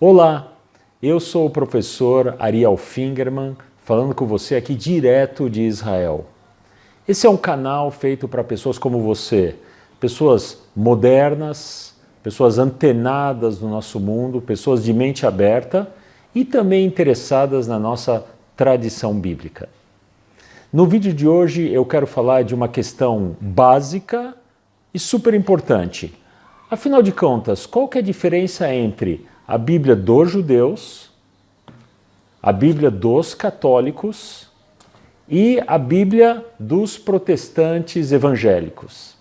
Olá, eu sou o professor Ariel Fingerman, falando com você aqui direto de Israel. Esse é um canal feito para pessoas como você, pessoas modernas, pessoas antenadas no nosso mundo, pessoas de mente aberta e também interessadas na nossa tradição bíblica. No vídeo de hoje eu quero falar de uma questão básica e super importante. Afinal de contas, qual que é a diferença entre a Bíblia dos judeus, a Bíblia dos católicos e a Bíblia dos protestantes evangélicos?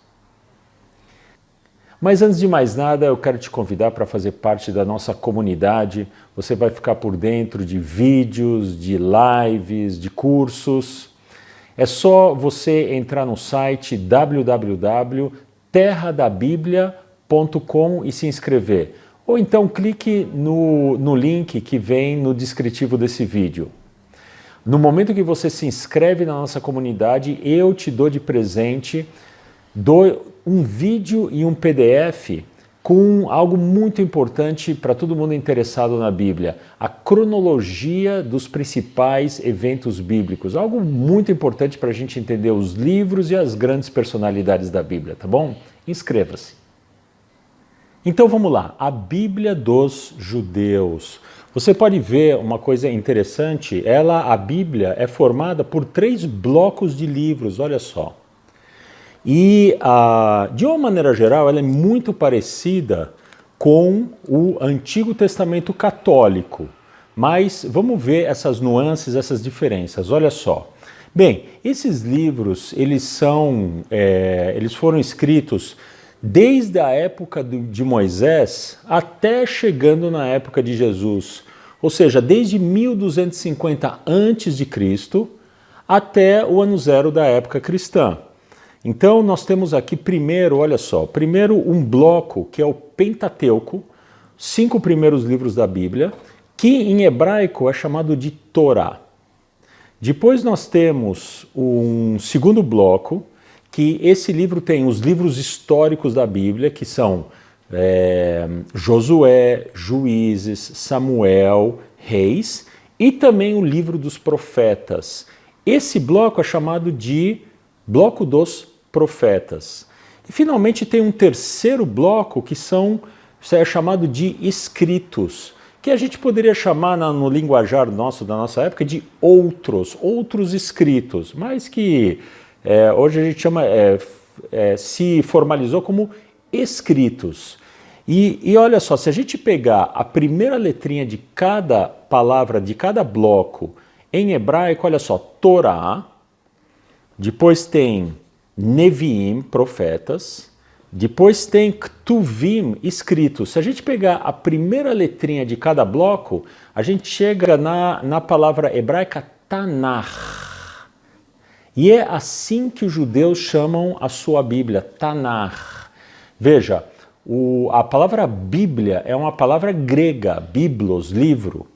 Mas antes de mais nada, eu quero te convidar para fazer parte da nossa comunidade. Você vai ficar por dentro de vídeos, de lives, de cursos. É só você entrar no site www.terradabiblia.com e se inscrever. Ou então clique no link que vem no descritivo desse vídeo. No momento que você se inscreve na nossa comunidade, eu te dou de presente um vídeo e um PDF com algo muito importante para todo mundo interessado na Bíblia, a cronologia dos principais eventos bíblicos, algo muito importante para a gente entender os livros e as grandes personalidades da Bíblia, tá bom? Inscreva-se. Então vamos lá, a Bíblia dos judeus. Você pode ver uma coisa interessante, a Bíblia é formada por 3 blocos de livros, olha só. E, de uma maneira geral, ela é muito parecida com o Antigo Testamento católico. Mas vamos ver essas nuances, essas diferenças. Olha só. Bem, esses livros, eles foram escritos desde a época de Moisés até chegando na época de Jesus. Ou seja, desde 1250 a.C. até o ano zero da época cristã. Então nós temos aqui primeiro, olha só, primeiro um bloco que é o Pentateuco, 5 primeiros livros da Bíblia, que em hebraico é chamado de Torá. Depois nós temos um segundo bloco, que esse livro tem os livros históricos da Bíblia, que são Josué, Juízes, Samuel, Reis, e também o livro dos profetas. Esse bloco é chamado de Bloco dos Profetas. E finalmente tem um terceiro bloco que é chamado de escritos, que a gente poderia chamar no linguajar da nossa época de outros escritos, mas que hoje a gente chama, se formalizou como escritos. E olha só, se a gente pegar a primeira letrinha de cada palavra, de cada bloco em hebraico, olha só, Torá, depois tem Neviim, profetas, depois tem Ktuvim, escritos. Se a gente pegar a primeira letrinha de cada bloco, a gente chega na palavra hebraica Tanakh. E é assim que os judeus chamam a sua Bíblia, Tanakh. Veja, a palavra Bíblia é uma palavra grega, biblos, livro.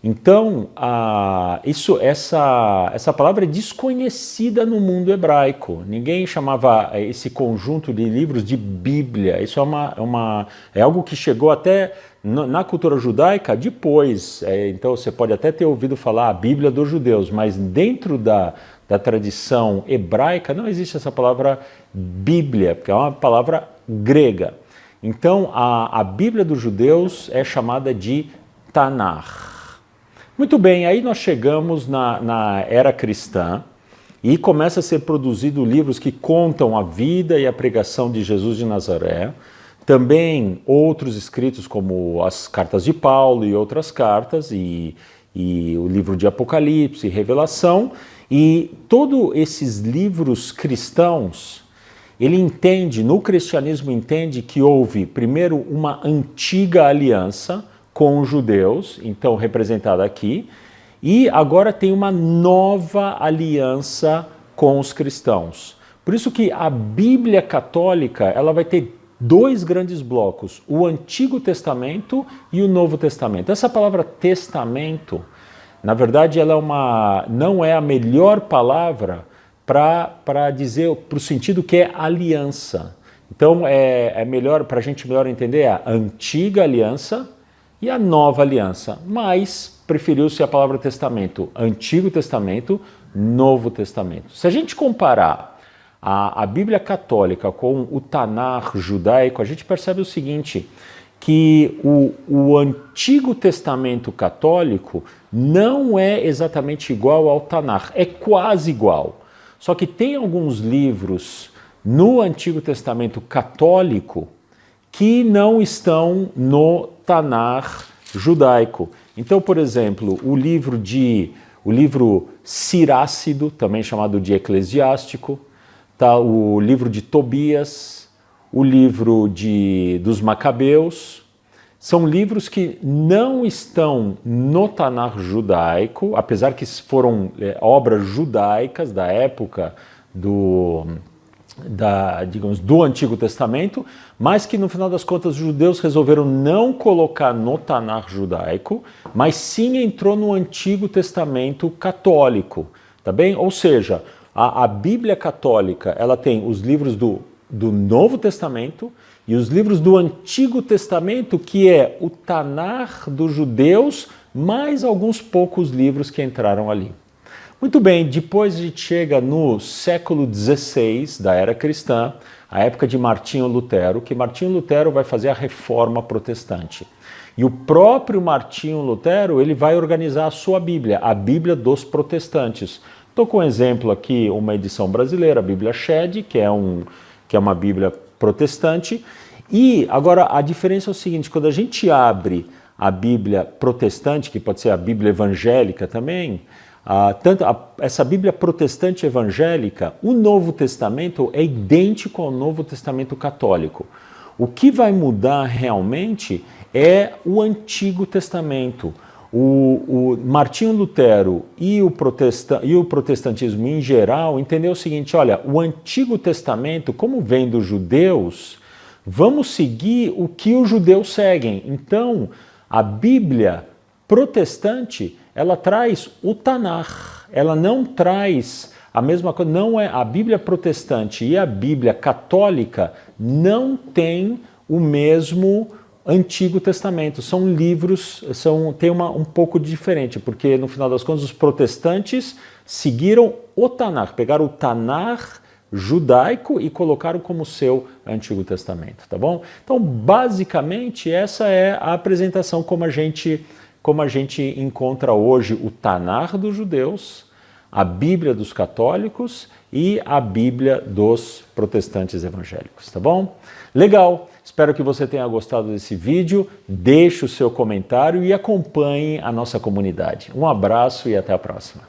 Então, essa palavra é desconhecida no mundo hebraico. Ninguém chamava esse conjunto de livros de Bíblia. Isso é algo que chegou até na cultura judaica depois. Então, você pode até ter ouvido falar a Bíblia dos judeus, mas dentro da tradição hebraica não existe essa palavra Bíblia, porque é uma palavra grega. Então, a Bíblia dos judeus é chamada de Tanakh. Muito bem, aí nós chegamos na era cristã e começa a ser produzido livros que contam a vida e a pregação de Jesus de Nazaré. Também outros escritos como as cartas de Paulo e outras cartas e o livro de Apocalipse, Revelação. E todos esses livros cristãos, no cristianismo entende que houve primeiro uma antiga aliança com os judeus, então representada aqui, e agora tem uma nova aliança com os cristãos. Por isso que a Bíblia católica ela vai ter 2 grandes blocos, o Antigo Testamento e o Novo Testamento. Essa palavra testamento, na verdade, ela não é a melhor palavra para dizer, para o sentido que é aliança. Então é melhor, para a gente melhor entender, a antiga aliança e a Nova Aliança, mas preferiu-se a palavra testamento, Antigo Testamento, Novo Testamento. Se a gente comparar a Bíblia católica com o Tanar judaico, a gente percebe o seguinte, que o Antigo Testamento católico não é exatamente igual ao Tanar, é quase igual. Só que tem alguns livros no Antigo Testamento católico que não estão no Tanar judaico. Então, por exemplo, o livro Cirácido, também chamado de Eclesiástico, tá, o livro de Tobias, o livro dos Macabeus, são livros que não estão no Tanar judaico, apesar que foram obras judaicas da época do Antigo Testamento, mas que no final das contas os judeus resolveram não colocar no Tanar judaico, mas sim entrou no Antigo Testamento católico, tá bem? Ou seja, a Bíblia católica, ela tem os livros do Novo Testamento e os livros do Antigo Testamento, que é o Tanar dos judeus, mais alguns poucos livros que entraram ali. Muito bem, depois a gente chega no século XVI da era cristã, a época de Martinho Lutero, que Martinho Lutero vai fazer a reforma protestante. E o próprio Martinho Lutero, ele vai organizar a sua Bíblia, a Bíblia dos protestantes. Estou com um exemplo aqui, uma edição brasileira, a Bíblia Shed, que é uma Bíblia protestante. E agora a diferença é o seguinte, quando a gente abre a Bíblia protestante, que pode ser a Bíblia evangélica também, essa Bíblia protestante evangélica, o Novo Testamento é idêntico ao Novo Testamento católico. O que vai mudar realmente é o Antigo Testamento. O Martinho Lutero e o protestantismo em geral entendeu o seguinte, olha, o Antigo Testamento, como vem dos judeus, vamos seguir o que os judeus seguem. Então, a Bíblia protestante, ela traz o Tanar, ela não traz a mesma coisa, não é a Bíblia protestante e a Bíblia católica não tem o mesmo Antigo Testamento, são livros, tem um pouco de diferente, porque no final das contas os protestantes seguiram o Tanar, pegaram o Tanar judaico e colocaram como seu Antigo Testamento, tá bom? Então, basicamente, essa é a apresentação como a gente encontra hoje o Tanar dos judeus, a Bíblia dos católicos e a Bíblia dos protestantes evangélicos, tá bom? Legal, espero que você tenha gostado desse vídeo, deixe o seu comentário e acompanhe a nossa comunidade. Um abraço e até a próxima.